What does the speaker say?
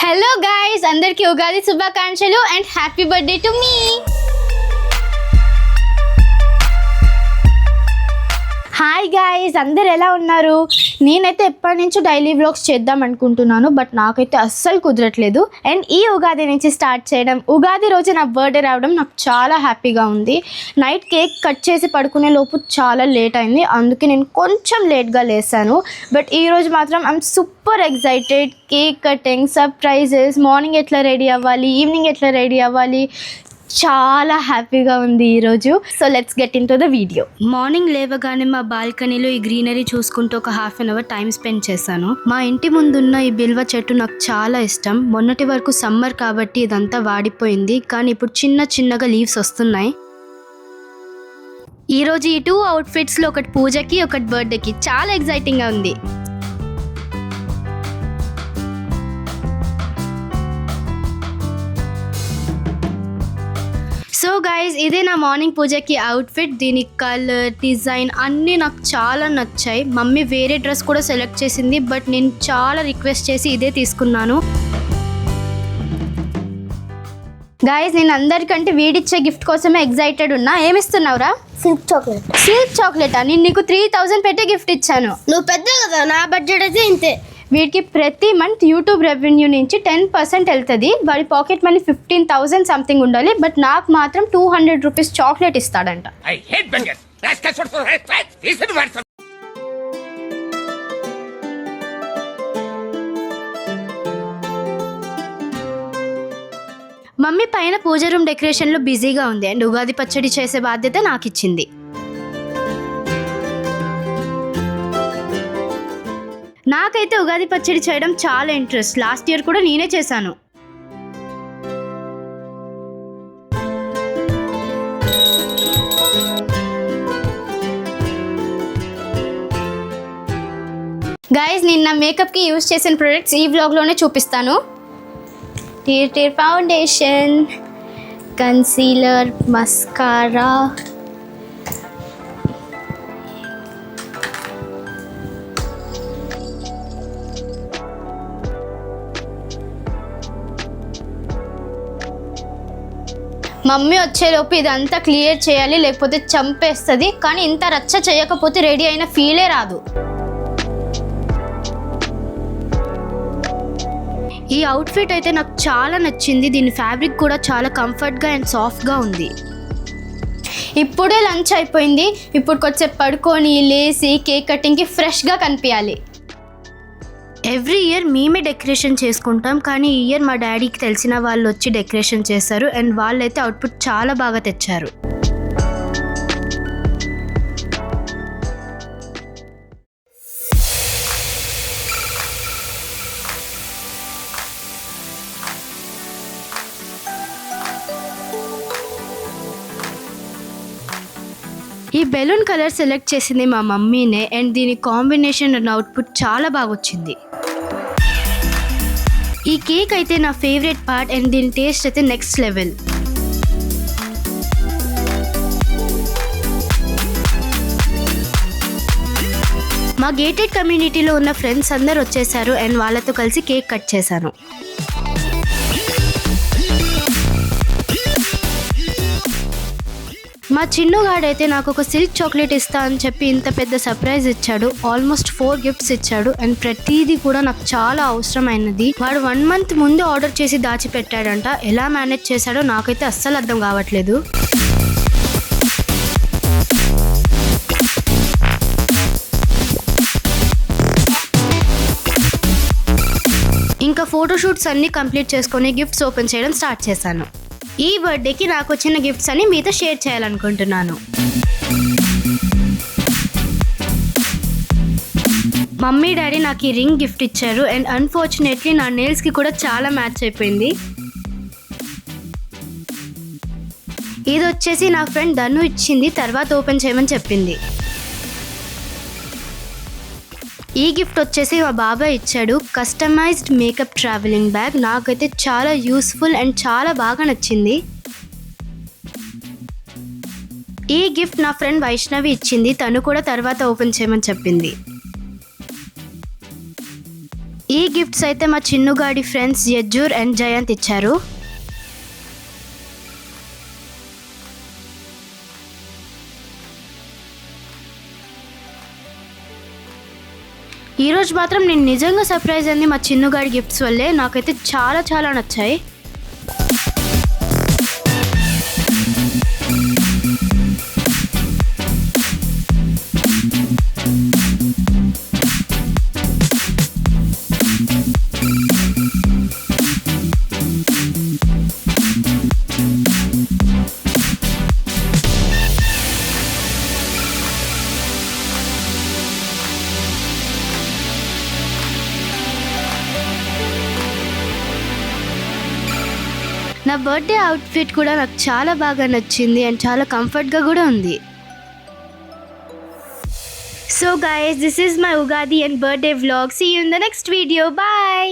Hello guys, అందరికీ ఉగాది శుభాకాంక్షలు and happy birthday to me. Hi guys, అందరు ఎలా ఉన్నారు? నేనైతే ఎప్పటి నుంచో డైలీ వ్లాగ్స్ చేద్దాం అనుకుంటున్నాను, బట్ నాకైతే అస్సలు కుదరట్లేదు. అండ్ ఈ ఉగాది నుంచి స్టార్ట్ చేయడం, ఉగాది రోజు నా బర్త్డే రావడం నాకు చాలా హ్యాపీగా ఉంది. నైట్ కేక్ కట్ చేసి పడుకునే లోపు చాలా లేట్ అయింది, అందుకే నేను కొంచెం లేట్గా లేసాను. బట్ ఈరోజు మాత్రం I'm super excited. Cake cutting, surprises, morning ఎట్లా రెడీ అవ్వాలి, ఈవినింగ్ ఎట్లా రెడీ అవ్వాలి, చాలా హ్యాపీగా ఉంది ఈరోజు. So let's get into the video. Morning లేవగానే మా బాల్కనీలో ఈ గ్రీనరీ చూసుకుంటూ ఒక half an hour time spend చేశాను. మా ఇంటి ముందున్న ఈ బిల్వ చెట్టు నాకు చాలా ఇష్టం. మొన్నటి వరకు సమ్మర్ కాబట్టి ఇదంతా వాడిపోయింది, కానీ ఇప్పుడు చిన్న చిన్నగా లీవ్స్ వస్తున్నాయి. ఈరోజు ఈ 2 అవుట్ఫిట్స్లో ఒకటి పూజకి, ఒకటి బర్త్డేకి, చాలా ఎక్సైటింగ్గా ఉంది. సో గైజ్, ఇదే నా మార్నింగ్ పూజకి అవుట్ఫిట్. దీని కలర్, డిజైన్ అన్నీ నాకు చాలా నచ్చాయి. మమ్మీ వేరే డ్రెస్ కూడా సెలెక్ట్ చేసింది, బట్ నేను చాలా రిక్వెస్ట్ చేసి ఇదే తీసుకున్నాను. గైజ్, నేను అందరికంటే వీడిచ్చే గిఫ్ట్ కోసమే ఎక్సైటెడ్ ఉన్నా. ఏమిస్తున్నావురా? Silk chocolate. సిల్క్ చాక్లెటా? నేను నీకు 3000 పెట్టి గిఫ్ట్ ఇచ్చాను. నువ్వు పెద్ద కదా, నా బడ్జెట్ అయితే ఇంతే. వీడికి ప్రతి మంత్ యూట్యూబ్ రెవెన్యూ నుంచి 10% వెళ్తుంది. వాడి పాకెట్ మనీ 15,000 సంథింగ్ ఉండాలి, బట్ నాకు మాత్రం 200 రూపీస్ చాక్లెట్ ఇస్తాడంట. మమ్మీ పైన పూజ రూమ్ డెకరేషన్లో బిజీగా ఉంది అండ్ ఉగాది పచ్చడి చేసే బాధ్యత నాకు ఇచ్చింది. నాకైతే ఉగాది పచ్చడి చేయడం చాలా ఇంట్రెస్ట్. లాస్ట్ ఇయర్ కూడా నేనే చేశాను. గైస్, నేను నా మేకప్కి యూజ్ చేసిన ప్రొడక్ట్స్ ఈ వ్లాగ్లోనే చూపిస్తాను. Tier foundation, concealer, mascara, mummy వచ్చేలోపు ఇదంతా క్లియర్ చేయాలి, లేకపోతే చంపేస్తుంది. కానీ ఇంత రచ్చ చేయకపోతే రెడీ అయిన ఫీలే రాదు. ఈ అవుట్ఫిట్ అయితే నాకు చాలా నచ్చింది. దీని ఫ్యాబ్రిక్ కూడా చాలా కంఫర్ట్గా అండ్ సాఫ్ట్గా ఉంది. ఇప్పుడే లంచ్ అయిపోయింది. ఇప్పుడు కొంచెం పడుకొని లేసి కేక్ కటింగ్కి ఫ్రెష్గా కనిపించాలి. ఎవ్రీ ఇయర్ మేమే డెకరేషన్ చేసుకుంటాం, కానీ ఈ ఇయర్ మా డాడీకి తెలిసిన వాళ్ళు వచ్చి డెకరేషన్ చేశారు అండ్ వాళ్ళైతే అవుట్పుట్ చాలా బాగా తెచ్చారు. ఈ బెలూన్ కలర్ సెలెక్ట్ చేసింది మా మమ్మీనే అండ్ దీని కాంబినేషన్ అండ్ అవుట్పుట్ చాలా బాగా వచ్చింది. ఈ కేక్ అయితే నా ఫేవరెట్ పార్ట్ అండ్ దీని టేస్ట్ అయితే నెక్స్ట్ లెవెల్. మా గేటెడ్ కమ్యూనిటీలో ఉన్న ఫ్రెండ్స్ అందరు వచ్చేసారు అండ్ వాళ్ళతో కలిసి కేక్ కట్ చేశాను. మా చిన్నుగాడైతే నాకు ఒక సిల్క్ చాక్లెట్ ఇస్తా అని చెప్పి ఇంత పెద్ద సర్ప్రైజ్ ఇచ్చాడు. ఆల్మోస్ట్ 4 గిఫ్ట్స్ ఇచ్చాడు అండ్ ప్రతిదీ కూడా నాకు చాలా అవసరమైనది. వాడు 1 మంత్ ముందు ఆర్డర్ చేసి దాచిపెట్టాడంట. ఎలా మేనేజ్ చేశాడో నాకైతే అస్సలు అర్థం కావట్లేదు. ఇంకా ఫోటోషూట్స్ అన్నీ కంప్లీట్ చేసుకొని గిఫ్ట్స్ ఓపెన్ చేయడం స్టార్ట్ చేశాను. ఈ బర్త్డేకి నాకు వచ్చిన గిఫ్ట్స్ అని మీతో షేర్ చేయాలనుకుంటున్నాను. మమ్మీ డాడీ నాకు ఈ రింగ్ గిఫ్ట్ ఇచ్చారు అండ్ అన్ఫార్చునేట్లీ నా నెయిల్స్కి కూడా చాలా మ్యాచ్ అయిపోయింది. ఇది వచ్చేసి నా ఫ్రెండ్ ధను ఇచ్చింది, తర్వాత ఓపెన్ చేయమని చెప్పింది. ఈ గిఫ్ట్ వచ్చేసి మా బాబాయ్ ఇచ్చాడు, కస్టమైజ్డ్ మేకప్ ట్రావెలింగ్ బ్యాగ్. నాకైతే చాలా యూస్ఫుల్ అండ్ చాలా బాగా నచ్చింది. ఈ గిఫ్ట్ నా ఫ్రెండ్ వైష్ణవి ఇచ్చింది, తను కూడా తర్వాత ఓపెన్ చేయమని చెప్పింది. ఈ గిఫ్ట్స్ అయితే మా చిన్నుగాడి ఫ్రెండ్స్ యజ్జూర్ అండ్ జయంత్ ఇచ్చారు. ఈరోజు మాత్రం నేను నిజంగా సర్ప్రైజ్ అయింది మా చిన్నుగాడి గిఫ్ట్స్ వల్లే. నాకైతే చాలా చాలా నచ్చాయి. నా బర్త్డే అవుట్ఫిట్ కూడా నాకు చాలా బాగా నచ్చింది అండ్ చాలా కంఫర్ట్గా కూడా ఉంది. So guys, this is my Ugadi and birthday vlog. See you in the next video. Bye.